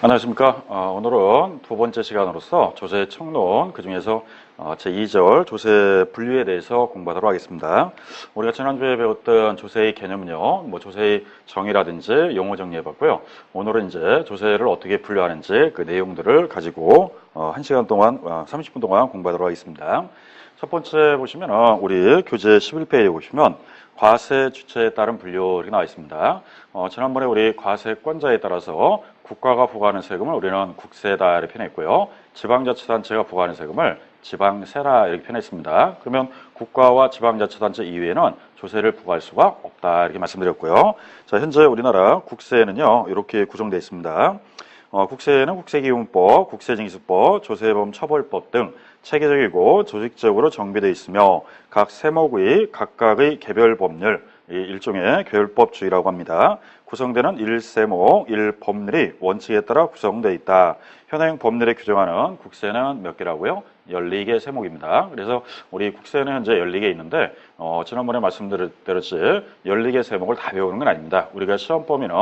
안녕하십니까. 오늘은 두 번째 시간으로서 조세 청론, 그 중에서 제2절 조세 분류에 대해서 공부하도록 하겠습니다. 우리가 지난주에 배웠던 조세의 개념은요, 조세의 정의라든지 용어 정리해봤고요. 오늘은 이제 조세를 어떻게 분류하는지 그 내용들을 가지고 1시간 동안, 30분 동안 공부하도록 하겠습니다. 첫 번째 보시면 우리 교재 11페이지에 보시면 과세 주체에 따른 분류 이렇게 나와 있습니다. 지난번에 우리 과세권자에 따라서 국가가 부과하는 세금을 우리는 국세다 이렇게 표현했고요. 지방자치단체가 부과하는 세금을 지방세라 이렇게 표현했습니다. 그러면 국가와 지방자치단체 이외에는 조세를 부과할 수가 없다 이렇게 말씀드렸고요. 자, 현재 우리나라 국세는요 이렇게 구성되어 있습니다. 국세는 국세기본법, 국세징수법, 조세범 처벌법 등 체계적이고 조직적으로 정비되어 있으며 각 세목의 각각의 개별 법률, 일종의 계율법주의라고 합니다. 구성되는 1세목, 1법률이 원칙에 따라 구성되어 있다. 현행 법률에 규정하는 국세는 몇 개라고요? 14개 세목입니다. 그래서 우리 국세는 현재 14개 있는데 지난번에 말씀드렸듯이 14개 세목을 다 배우는 건 아닙니다. 우리가 시험 범위는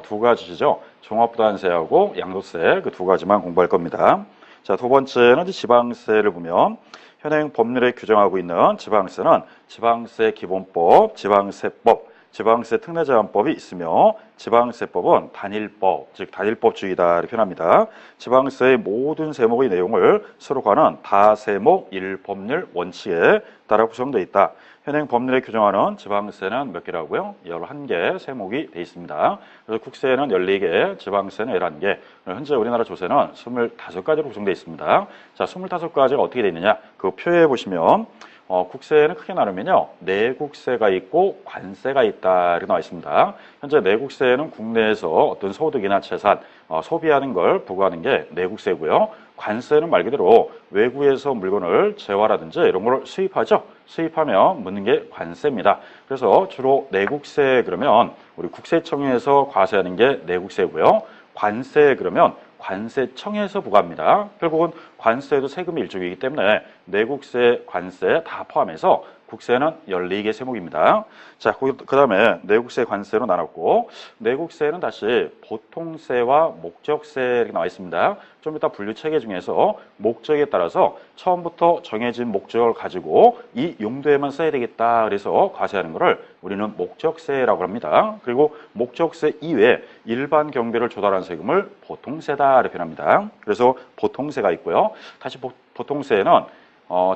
두 가지죠. 종합부담세하고 양도세 그 두 가지만 공부할 겁니다. 자, 두 번째는 지방세를 보면 현행 법률에 규정하고 있는 지방세는 지방세 기본법, 지방세법, 지방세 특례제한법이 있으며 지방세법은 단일법, 즉 단일법주의다 이렇게 표현합니다. 지방세의 모든 세목의 내용을 수록하는 다세목 1법률 원칙에 따라 구성되어 있다. 현행 법률에 규정하는 지방세는 몇 개라고요? 11개 세목이 되어 있습니다. 그래서 국세는 14개, 지방세는 11개, 현재 우리나라 조세는 25가지로 구성되어 있습니다. 자, 25가지가 어떻게 되어 있느냐? 그 표에 보시면 국세는 크게 나누면요, 내국세가 있고 관세가 있다 이렇게 나와 있습니다. 현재 내국세는 국내에서 어떤 소득이나 재산, 소비하는 걸 부과하는 게 내국세고요. 관세는 말 그대로 외국에서 물건을 재화라든지 이런 걸 수입하죠. 수입하면 묻는 게 관세입니다. 그래서 주로 내국세 그러면 우리 국세청에서 과세하는 게 내국세고요. 관세 그러면 관세청에서 부과합니다. 결국은 관세도 세금의 일종이기 때문에 내국세, 관세 다 포함해서 국세는 14개 세목입니다. 자, 그 다음에 내국세, 관세로 나눴고 내국세는 다시 보통세와 목적세 이렇게 나와 있습니다. 좀 이따 분류 체계 중에서 목적에 따라서 처음부터 정해진 목적을 가지고 이 용도에만 써야 되겠다 그래서 과세하는 것을 우리는 목적세라고 합니다. 그리고 목적세 이외에 일반 경비를 조달한 세금을 보통세다 이렇게 표현합니다. 그래서 보통세가 있고요. 다시 보통세는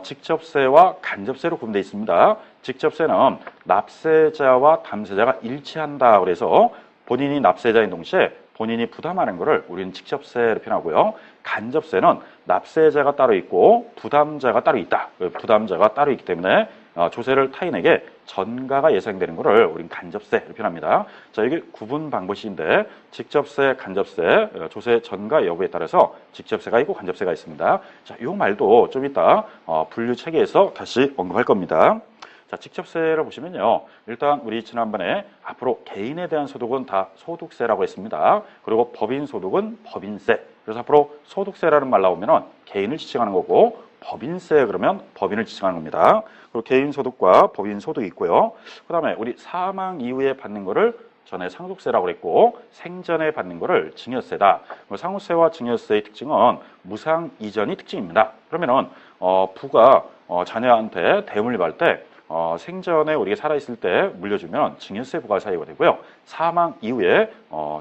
직접세와 간접세로 구분되어 있습니다. 직접세는 납세자와 담세자가 일치한다 그래서 본인이 납세자인 동시에 본인이 부담하는 것을 우리는 직접세로 표현하고요. 간접세는 납세자가 따로 있고 부담자가 따로 있다. 부담자가 따로 있기 때문에 조세를 타인에게 전가가 예상되는 것을 우리는 간접세로 표현합니다. 자, 이게 구분 방법인데 직접세, 간접세, 조세 전가 여부에 따라서 직접세가 있고 간접세가 있습니다. 자, 이 말도 좀 이따 분류 체계에서 다시 언급할 겁니다. 자, 직접세를 보시면요. 일단 우리 지난번에 앞으로 개인에 대한 소득은 다 소득세라고 했습니다. 그리고 법인 소득은 법인세. 그래서 앞으로 소득세라는 말 나오면은 개인을 지칭하는 거고 법인세 그러면 법인을 지칭하는 겁니다. 그리고 개인 소득과 법인 소득이 있고요. 그 다음에 우리 사망 이후에 받는 거를 전에 상속세라고 그랬고 생전에 받는 거를 증여세다. 상속세와 증여세의 특징은 무상 이전이 특징입니다. 그러면은 부가 자녀한테 대물림할 때 생전에 우리가 살아있을 때 물려주면 증여세 부과 사유가 되고요. 사망 이후에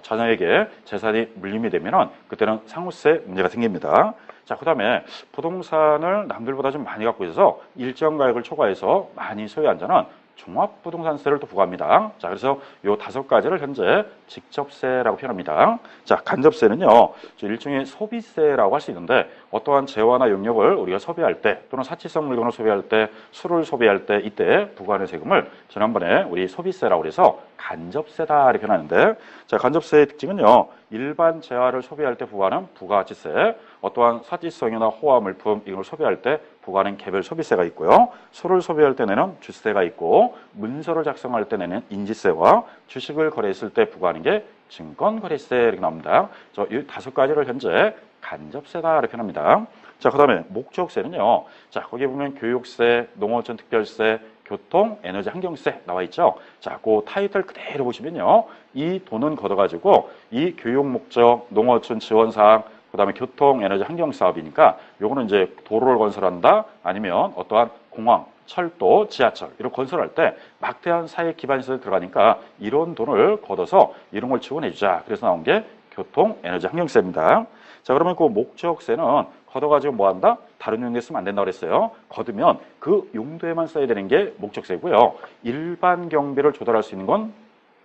자녀에게 재산이 물림이 되면은 그때는 상속세 문제가 생깁니다. 자, 그 다음에 부동산을 남들보다 좀 많이 갖고 있어서 일정 가액을 초과해서 많이 소유한 자는 종합부동산세를 또 부과합니다. 자, 그래서 요 5가지를 현재 직접세라고 표현합니다. 자, 간접세는요, 일종의 소비세라고 할 수 있는데 어떠한 재화나 용역을 우리가 소비할 때 또는 사치성 물건을 소비할 때 술을 소비할 때 이때 부과하는 세금을 지난번에 우리 소비세라고 해서 간접세다 이렇게 표현하는데 자, 간접세의 특징은요, 일반 재화를 소비할 때 부과하는 부가가치세, 어떠한 사치성이나 호화 물품 이걸 소비할 때 부과하는 개별 소비세가 있고요. 술을 소비할 때 내는 주세가 있고 문서를 작성할 때 내는 인지세와 주식을 거래했을 때 부과하는 게 증권거래세 이렇게 나옵니다. 이 5가지를 현재 간접세다 이렇게 표현합니다. 자, 그 다음에 목적세는요. 자, 거기 보면 교육세, 농어촌 특별세, 교통, 에너지, 환경세 나와 있죠. 자, 그 타이틀 그대로 보시면요. 이 돈은 걷어가지고 이 교육 목적, 농어촌 지원 사항, 그다음에 교통, 에너지, 환경 사업이니까 요거는 이제 도로를 건설한다 아니면 어떠한 공항, 철도, 지하철 이런 건설할 때 막대한 사회 기반 시설이 들어가니까 이런 돈을 걷어서 이런 걸 지원해 주자. 그래서 나온 게 교통, 에너지, 환경세입니다. 자, 그러면 그 목적세는 걷어가지고 뭐 한다? 다른 용도에 쓰면 안 된다고 그랬어요. 걷으면 그 용도에만 써야 되는 게 목적세고요. 일반 경비를 조달할 수 있는 건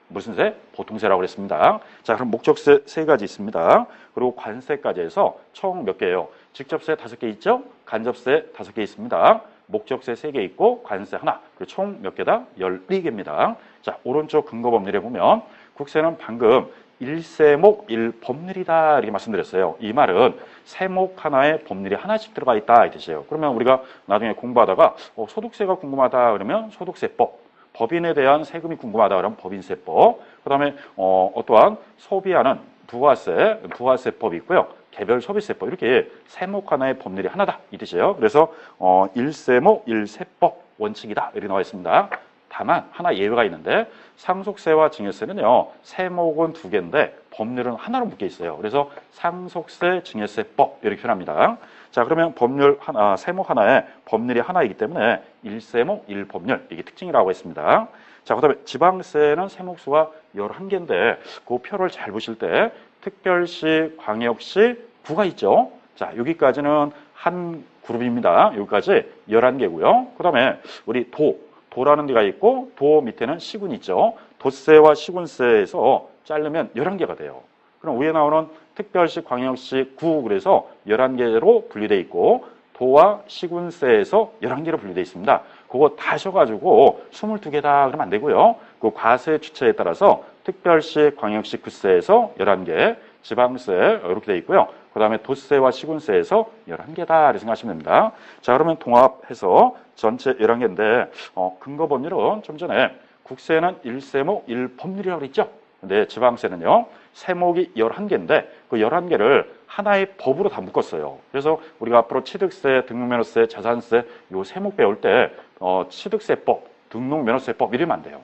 무슨 세? 보통세라고 그랬습니다. 자, 그럼 목적세 세 가지 있습니다. 그리고 관세까지 해서 총 몇 개예요? 직접세 5개 있죠? 간접세 5개 있습니다. 목적세 3개 있고 관세 하나. 그리고 총 몇 개다? 14개입니다. 자, 오른쪽 근거법률에 보면 국세는 방금 일세목 일법률이다 이렇게 말씀드렸어요. 이 말은 세목 하나에 법률이 하나씩 들어가 있다 이 뜻이에요. 그러면 우리가 나중에 공부하다가 소득세가 궁금하다 그러면 소득세법, 법인에 대한 세금이 궁금하다 그러면 법인세법, 그다음에 어떠한 소비하는 부가세법이 있고요. 개별 소비세법 이렇게 세목 하나의 법률이 하나다 이 뜻이에요. 그래서 일세목 일세법 원칙이다 이렇게 나와 있습니다. 다만 하나 예외가 있는데 상속세와 증여세는요. 세목은 2개인데 법률은 하나로 묶여 있어요. 그래서 상속세, 증여세법 이렇게 표현합니다. 자, 그러면 법률 하나, 세목 하나에 법률이 하나이기 때문에 일세목 일법률 이게 특징이라고 했습니다. 자, 그다음에 지방세는 세목수가 11개인데 그 표를 잘 보실 때 특별시, 광역시, 구가 있죠. 자, 여기까지는 한 그룹입니다. 여기까지 11개고요. 그다음에 우리 도라는 데가 있고 도 밑에는 시군이 있죠. 도세와 시군세에서 자르면 11개가 돼요. 그럼 위에 나오는 특별시, 광역시, 구 그래서 11개로 분리되어 있고 도와 시군세에서 11개로 분리되어 있습니다. 그거 다 하셔가지고 22개다 그러면 안 되고요. 그 과세 주체에 따라서 특별시, 광역시, 구세에서 11개, 지방세 이렇게 되어 있고요. 그 다음에 도세와 시군세에서 11개다 이렇게 생각하시면 됩니다. 자, 그러면 통합해서 전체 11개인데 근거법률은 좀 전에 국세는 일세목 일법률이라고 그랬죠. 근데 지방세는요. 세목이 11개인데 그 11개를 하나의 법으로 다 묶었어요. 그래서 우리가 앞으로 취득세, 등록면허세, 자산세 요 세목 배울 때 취득세법, 등록면허세법 이러면 안 돼요.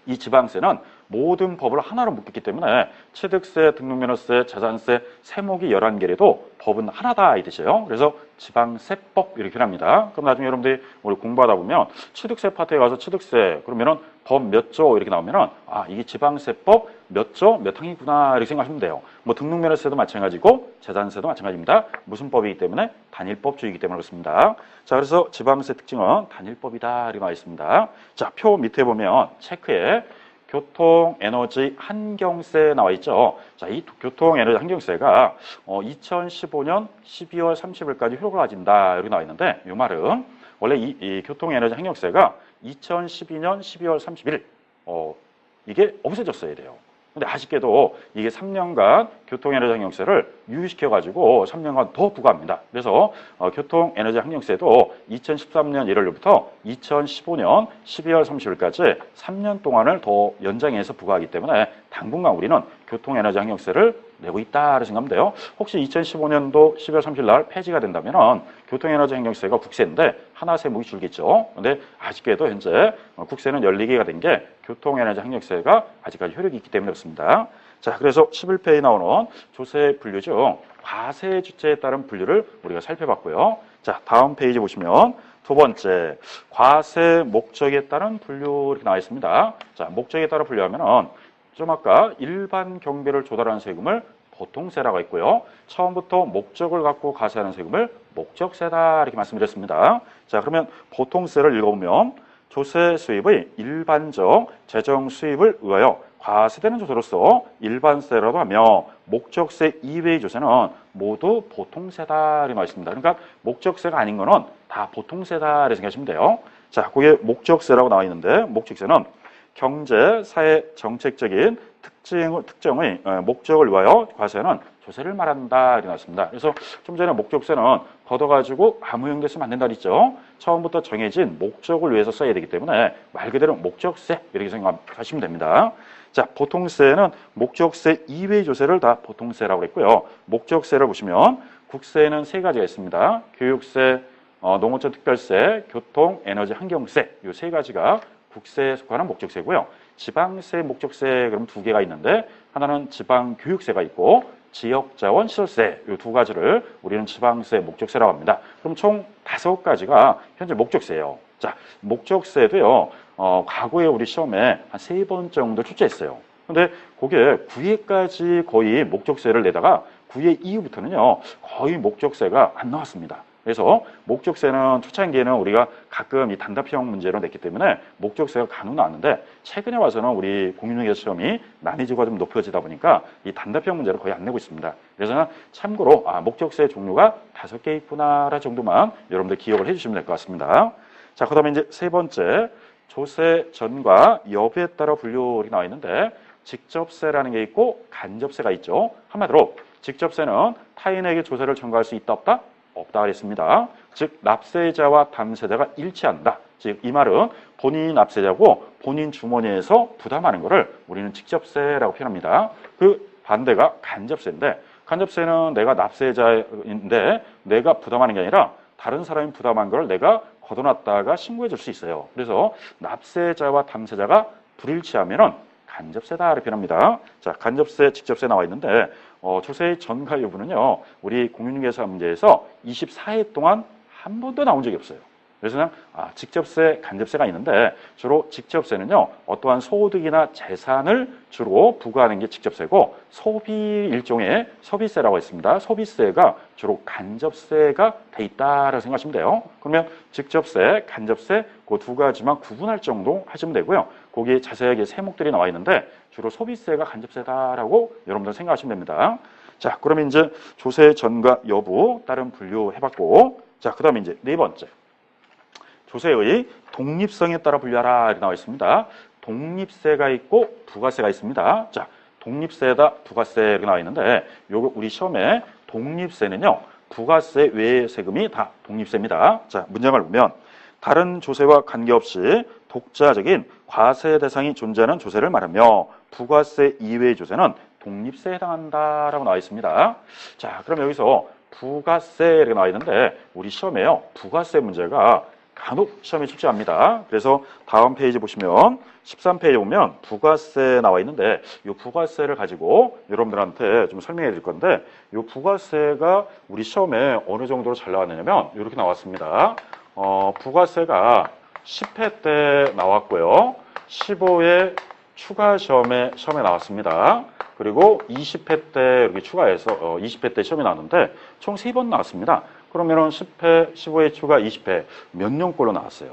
이 지방세는 모든 법을 하나로 묶였기 때문에 취득세, 등록면허세, 자산세 세목이 11개라도 법은 하나다 이 뜻이에요. 그래서 지방세법 이렇게 표현합니다. 그럼 나중에 여러분들이 우리 공부하다 보면 취득세 파트에 가서 취득세 그러면은 법 몇 조 이렇게 나오면은 이게 지방세법 몇 조 몇 항이구나 이렇게 생각하시면 돼요. 뭐 등록면허세도 마찬가지고 자산세도 마찬가지입니다. 무슨 법이기 때문에 단일법주의이기 때문에 그렇습니다. 자, 그래서 지방세 특징은 단일법이다 이렇게 나와 있습니다. 자, 표 밑에 보면 체크에 교통, 에너지, 환경세 나와 있죠. 자, 이 교통, 에너지, 환경세가 2015년 12월 30일까지 효력을 가진다 이렇게 나와 있는데 이 말은 원래 이 교통, 에너지, 환경세가 2012년 12월 30일 이게 없어졌어야 돼요. 근데 아쉽게도 이게 3년간 교통에너지 환경세를 유예시켜가지고 3년간 더 부과합니다. 그래서 교통에너지 환경세도 2013년 1월부터 2015년 12월 30일까지 3년 동안을 더 연장해서 부과하기 때문에 당분간 우리는 교통에너지 환경세를 내고 있다고 생각하면 돼요. 혹시 2015년도 12월 30일 날 폐지가 된다면 교통에너지 환경세가 국세인데 하나 세목이 줄겠죠. 근데 아쉽게도 현재 국세는 14개가 된 게 교통에너지 환경세가 아직까지 효력이 있기 때문에 그렇습니다. 자, 그래서 11페이지에 나오는 조세 분류 중 과세 주체에 따른 분류를 우리가 살펴봤고요. 자, 다음 페이지 보시면 두 번째, 과세 목적에 따른 분류 이렇게 나와 있습니다. 자, 목적에 따라 분류하면은 좀 아까 일반 경비를 조달하는 세금을 보통세라고 했고요. 처음부터 목적을 갖고 과세하는 세금을 목적세다 이렇게 말씀드렸습니다. 자, 그러면 보통세를 읽어보면 조세 수입의 일반적 재정 수입을 의하여 과세되는 조세로서 일반세라도 하며 목적세 이외의 조세는 모두 보통세다 이렇게 나와 있습니다. 그러니까 목적세가 아닌 거는 다 보통세다 이렇게 생각하시면 돼요. 자, 그게 목적세라고 나와 있는데 목적세는 경제, 사회, 정책적인 특정의 목적을 위하여 과세는 조세를 말한다 이렇게 나왔습니다. 그래서 좀 전에 목적세는 걷어가지고 아무 용도에 쓰면 안 된다 그랬죠. 처음부터 정해진 목적을 위해서 써야 되기 때문에 말 그대로 목적세 이렇게 생각하시면 됩니다. 자, 보통세는 목적세 이외의 조세를 다 보통세라고 했고요. 목적세를 보시면 국세는 3가지가 있습니다. 교육세, 농어촌 특별세, 교통, 에너지, 환경세 이 세 가지가 국세에 속하는 목적세고요. 지방세, 목적세 그럼 두 개가 있는데 하나는 지방교육세가 있고 지역자원 시설세 이 두 가지를 우리는 지방세, 목적세라고 합니다. 그럼 총 5가지가 현재 목적세예요. 자, 목적세도요. 과거에 우리 시험에 한 3번 정도 출제했어요. 근데 그게 9회까지 거의 목적세를 내다가 9회 이후부터는요. 거의 목적세가 안 나왔습니다. 그래서 목적세는 초창기에는 우리가 가끔 이 단답형 문제로 냈기 때문에 목적세가 간혹 나왔는데 최근에 와서는 우리 공인중개사 시험이 난이도가 좀 높아지다 보니까 이 단답형 문제를 거의 안 내고 있습니다. 그래서 참고로 목적세 종류가 5개 있구나라 정도만 여러분들 기억을 해주시면 될 것 같습니다. 자, 그다음에 이제 세 번째 조세 전과 여부에 따라 분류가 나와 있는데 직접세라는 게 있고 간접세가 있죠. 한마디로 직접세는 타인에게 조세를 전가할 수 있다 없다? 없다 그랬습니다. 즉 납세자와 담세자가 일치한다. 즉 이 말은 본인 납세자고 본인 주머니에서 부담하는 것을 우리는 직접세라고 표현합니다. 그 반대가 간접세인데 간접세는 내가 납세자인데 내가 부담하는 게 아니라 다른 사람이 부담한 걸 내가 걷어놨다가 신고해 줄 수 있어요. 그래서 납세자와 담세자가 불일치하면은 간접세다 이렇게 표현합니다. 자, 간접세, 직접세 나와 있는데 조세의 전가 여부는요. 우리 공인중개사 문제에서 24회 동안 한 번도 나온 적이 없어요. 그래서 그냥 직접세, 간접세가 있는데 주로 직접세는요. 어떠한 소득이나 재산을 주로 부과하는 게 직접세고 소비 일종의 소비세라고 했습니다. 소비세가 주로 간접세가 돼 있다라고 생각하시면 돼요. 그러면 직접세, 간접세 그 두 가지만 구분할 정도 하시면 되고요. 거기에 자세하게 세목들이 나와 있는데 주로 소비세가 간접세다라고 여러분들 생각하시면 됩니다. 자, 그러면 이제 조세 전과 여부 다른 분류 해봤고 자, 그 다음에 이제 네 번째. 조세의 독립성에 따라 분류하라 이렇게 나와 있습니다. 독립세가 있고 부가세가 있습니다. 자, 독립세다, 부가세 이렇게 나와 있는데 요거 우리 시험에 독립세는요. 부가세 외의 세금이 다 독립세입니다. 자, 문장을 보면 다른 조세와 관계없이 독자적인 과세 대상이 존재하는 조세를 말하며 부가세 이외의 조세는 독립세에 해당한다라고 나와 있습니다. 자, 그럼 여기서 부가세 이렇게 나와 있는데 우리 시험에요. 부가세 문제가 간혹 시험에 출제합니다. 그래서 다음 페이지 보시면 13페이지 보면 부가세 나와 있는데 이 부가세를 가지고 여러분들한테 좀 설명해 드릴 건데 이 부가세가 우리 시험에 어느 정도로 잘 나왔느냐면 이렇게 나왔습니다. 부가세가 10회 때 나왔고요. 15회 추가 시험에 나왔습니다. 그리고 20회 때 이렇게 추가해서 20회 때 시험이 나왔는데 총 3번 나왔습니다. 그러면은 10회, 15회 추가 20회 몇 년꼴로 나왔어요?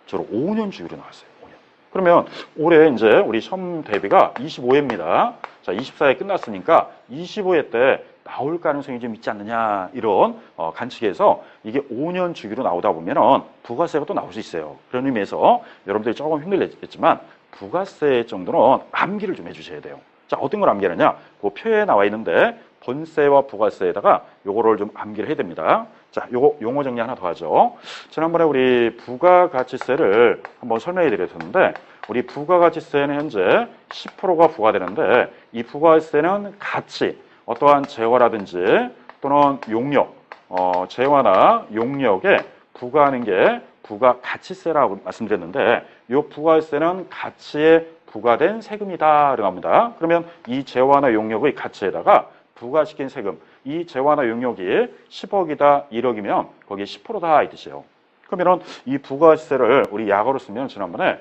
주로 5년 주기로 나왔어요. 5년. 그러면 올해 이제 우리 시험 대비가 25회입니다. 자, 24회 끝났으니까 25회 때 나올 가능성이 좀 있지 않느냐 이런 관측에서 이게 5년 주기로 나오다 보면은 부가세가 또 나올 수 있어요. 그런 의미에서 여러분들이 조금 힘들겠지만 부가세 정도는 암기를 좀 해주셔야 돼요. 자, 어떤 걸 암기하느냐? 그 표에 나와 있는데 본세와 부가세에다가 요거를 좀 암기를 해야 됩니다. 자, 요거 용어 정리 하나 더 하죠. 지난번에 우리 부가가치세를 한번 설명해 드렸었는데 우리 부가가치세는 현재 10%가 부과되는데 이 부가세는 가치, 어떠한 재화라든지 또는 용역, 재화나 용역에 부과하는 게 부가가치세라고 말씀드렸는데 이 부가세는 가치에 부과된 세금이다라고 합니다. 그러면 이 재화나 용역의 가치에다가 부과시킨 세금, 이 재화나 용역이 10억이다, 1억이면 거기에 10%다 이 뜻이에요. 그러면 이 부가세를 우리 약어로 쓰면 지난번에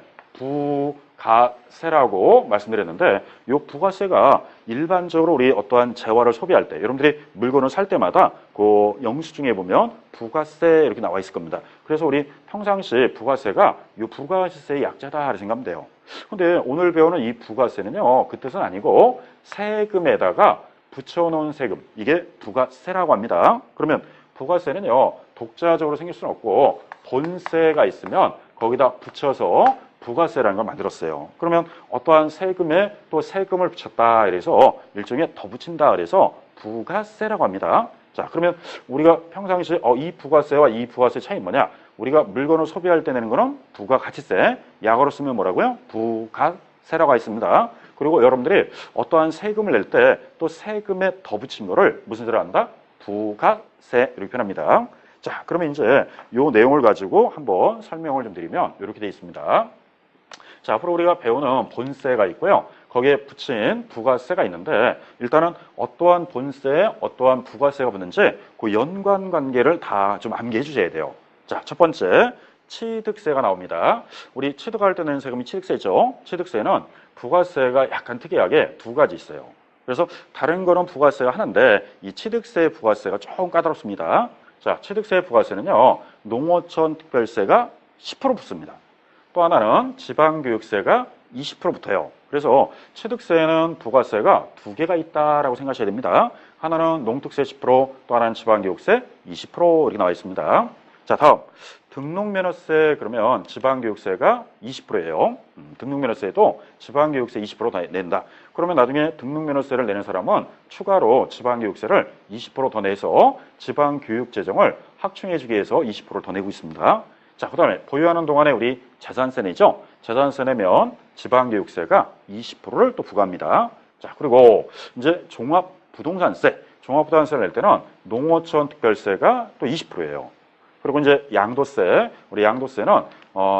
부가세라고 말씀드렸는데 이 부가세가 일반적으로 우리 어떠한 재화를 소비할 때 여러분들이 물건을 살 때마다 그 영수증에 보면 부가세 이렇게 나와 있을 겁니다. 그래서 우리 평상시 부가세가 이 부가세의 약자다 이렇게 생각하면 돼요. 근데 오늘 배우는 이 부가세는요, 그 뜻은 아니고 세금에다가 붙여놓은 세금, 이게 부가세라고 합니다. 그러면 부가세는요, 독자적으로 생길 수는 없고 본세가 있으면 거기다 붙여서 부가세라는 걸 만들었어요. 그러면 어떠한 세금에 또 세금을 붙였다 그래서 일종의 더 붙인다 그래서 부가세라고 합니다. 자, 그러면 우리가 평상시에 이 부가세와 이 부가세 차이 뭐냐? 우리가 물건을 소비할 때 내는 거는 부가가치세, 약어로 쓰면 뭐라고요? 부가세라고 있습니다. 그리고 여러분들이 어떠한 세금을 낼 때 또 세금에 더 붙인 거를 무슨 소리를 한다? 부가세 이렇게 표현합니다. 자, 그러면 이제 요 내용을 가지고 한번 설명을 좀 드리면 이렇게 되어 있습니다. 자, 앞으로 우리가 배우는 본세가 있고요. 거기에 붙인 부가세가 있는데 일단은 어떠한 본세에 어떠한 부가세가 붙는지 그 연관관계를 다 좀 암기해 주셔야 돼요. 자, 첫 번째 취득세가 나옵니다. 우리 취득할 때 내는 세금이 취득세죠. 취득세는 부가세가 약간 특이하게 두 가지 있어요. 그래서 다른 거는 부가세가 하는데 이 취득세 부가세가 조금 까다롭습니다. 자, 취득세 부가세는요. 농어촌 특별세가 10% 붙습니다. 또 하나는 지방교육세가 20% 붙어요. 그래서 취득세는 부가세가 두 개가 있다라고 생각하셔야 됩니다. 하나는 농특세 10%, 또 하나는 지방교육세 20% 이렇게 나와 있습니다. 자, 다음 등록면허세 그러면 지방교육세가 20%예요. 등록면허세도 지방교육세 20% 낸다. 그러면 나중에 등록면허세를 내는 사람은 추가로 지방교육세를 20% 더 내서 지방교육재정을 확충해주기 위해서 20%를 더 내고 있습니다. 자, 그 다음에 보유하는 동안에 우리 재산세 내죠. 재산세 내면 지방교육세가 20%를 또 부과합니다. 자, 그리고 이제 종합부동산세, 종합부동산세를 낼 때는 농어촌 특별세가 또 20%예요. 그리고 이제 양도세, 우리 양도세는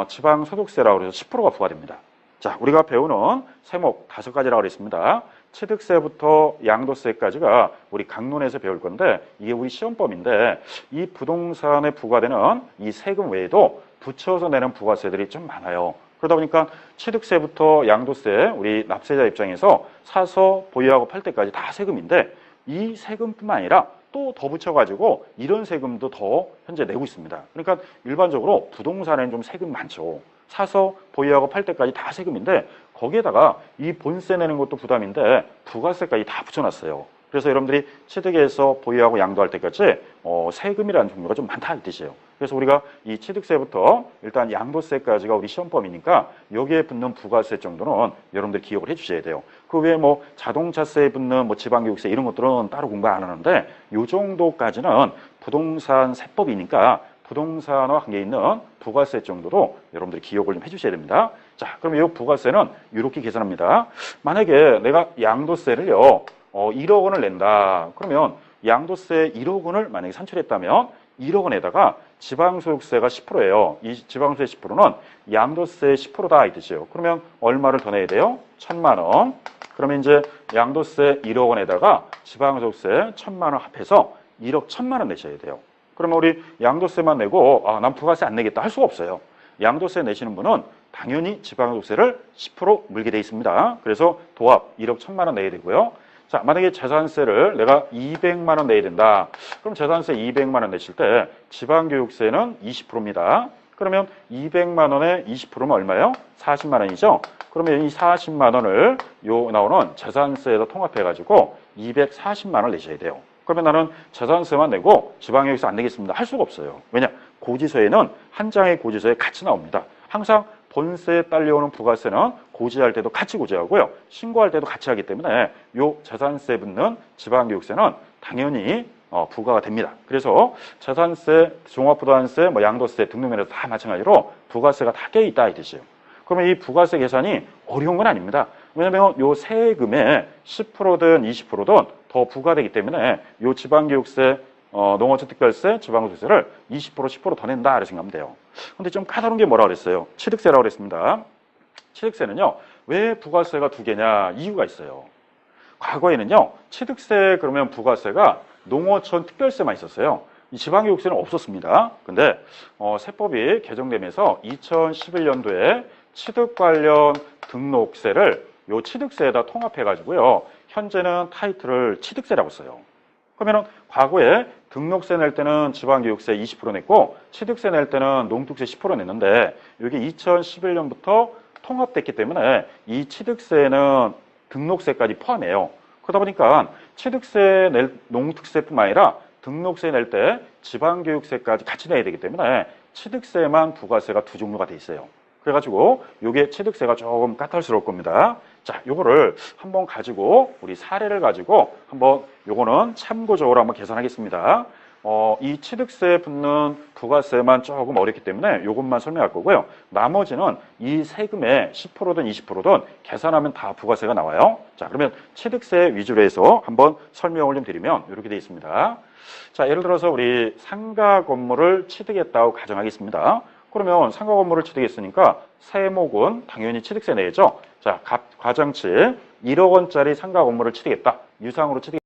지방소득세라고 해서 10%가 부과됩니다. 자, 우리가 배우는 세목 5가지라고 그랬습니다. 취득세부터 양도세까지가 우리 강론에서 배울 건데 이게 우리 시험범인데 이 부동산에 부과되는 이 세금 외에도 붙여서 내는 부가세들이 좀 많아요. 그러다 보니까 취득세부터 양도세 우리 납세자 입장에서 사서 보유하고 팔 때까지 다 세금인데 이 세금뿐만 아니라 또 더 붙여가지고 이런 세금도 더 현재 내고 있습니다. 그러니까 일반적으로 부동산에는 좀 세금 많죠. 사서 보유하고 팔 때까지 다 세금인데 거기에다가 이 본세 내는 것도 부담인데 부가세까지 다 붙여놨어요. 그래서 여러분들이 취득해서 보유하고 양도할 때까지 세금이라는 종류가 좀 많다 이 뜻이에요. 그래서 우리가 이 취득세부터 일단 양도세까지가 우리 시험범위니까 여기에 붙는 부가세 정도는 여러분들 기억을 해주셔야 돼요. 그 외에 뭐 자동차세에 붙는 뭐 지방교육세 이런 것들은 따로 공부 안 하는데 요 정도까지는 부동산 세법이니까 부동산과 관계 있는 부가세 정도로 여러분들이 기억을 좀 해주셔야 됩니다. 자, 그럼 이 부가세는 이렇게 계산합니다. 만약에 내가 양도세를요 1억 원을 낸다. 그러면 양도세 1억 원을 만약에 산출했다면 1억 원에다가 지방소득세가 10%예요. 이 지방소득세 10%는 양도세 10%다 이 뜻이에요. 그러면 얼마를 더 내야 돼요? 1,000만 원. 그러면 이제 양도세 1억 원에다가 지방소득세 1,000만 원 합해서 1억 1,000만 원 내셔야 돼요. 그러면 우리 양도세만 내고 난 부가세 안 내겠다 할 수가 없어요. 양도세 내시는 분은 당연히 지방소득세를 10% 물게 돼 있습니다. 그래서 도합 1억 1,000만 원 내야 되고요. 자, 만약에 재산세를 내가 200만 원 내야 된다. 그럼 재산세 200만 원 내실 때 지방교육세는 20%입니다. 그러면 200만 원에 20%면 얼마예요? 40만 원이죠. 그러면 이 40만 원을 요 나오는 재산세에다 통합해가지고 240만 원을 내셔야 돼요. 그러면 나는 재산세만 내고 지방교육세 안 내겠습니다. 할 수가 없어요. 왜냐? 고지서에는 한 장의 고지서에 같이 나옵니다. 항상 본세에 딸려오는 부가세는 고지할 때도 같이 고지하고요. 신고할 때도 같이 하기 때문에 요 재산세 붙는 지방교육세는 당연히 부과가 됩니다. 그래서 재산세, 종합부동산세, 뭐 양도세, 등록면에서 다 마찬가지로 부가세가 다 껴있다 이 뜻이에요. 그러면 이 부가세 계산이 어려운 건 아닙니다. 왜냐하면 요 세금의 10%든 20%든 더 부과되기 때문에 요 지방교육세, 농어촌 특별세, 지방소득세를 20%, 10% 더 낸다 이렇게 생각하면 돼요. 근데 좀 까다로운 게 뭐라고 그랬어요? 취득세라고 그랬습니다. 취득세는요, 왜 부가세가 두 개냐? 이유가 있어요. 과거에는요, 취득세 그러면 부가세가 농어촌 특별세만 있었어요. 이 지방교육세는 없었습니다. 근데 세법이 개정되면서 2011년도에 취득 관련 등록세를 요 취득세에다 통합해가지고요, 현재는 타이틀을 취득세라고 써요. 그러면 과거에 등록세 낼 때는 지방교육세 20% 냈고 취득세 낼 때는 농특세 10% 냈는데 이게 2011년부터 통합됐기 때문에 이 취득세는 등록세까지 포함해요. 그러다 보니까 취득세 낼 농특세뿐만 아니라 등록세 낼 때 지방교육세까지 같이 내야 되기 때문에 취득세만 부가세가 두 종류가 돼 있어요. 그래가지고 요게 취득세가 조금 까탈스러울 겁니다. 자, 요거를 한번 가지고 우리 사례를 가지고 한번 요거는 참고적으로 한번 계산하겠습니다. 이 취득세에 붙는 부가세만 조금 어렵기 때문에 이것만 설명할 거고요. 나머지는 이 세금의 10%든 20%든 계산하면 다 부가세가 나와요. 자, 그러면 취득세 위주로 해서 한번 설명을 좀 드리면 이렇게 되어 있습니다. 자, 예를 들어서 우리 상가 건물을 취득했다고 가정하겠습니다. 그러면 상가 건물을 취득했으니까 세목은 당연히 취득세 내죠. 자, 가정치 1억 원짜리 상가 건물을 취득했다. 유상으로 취득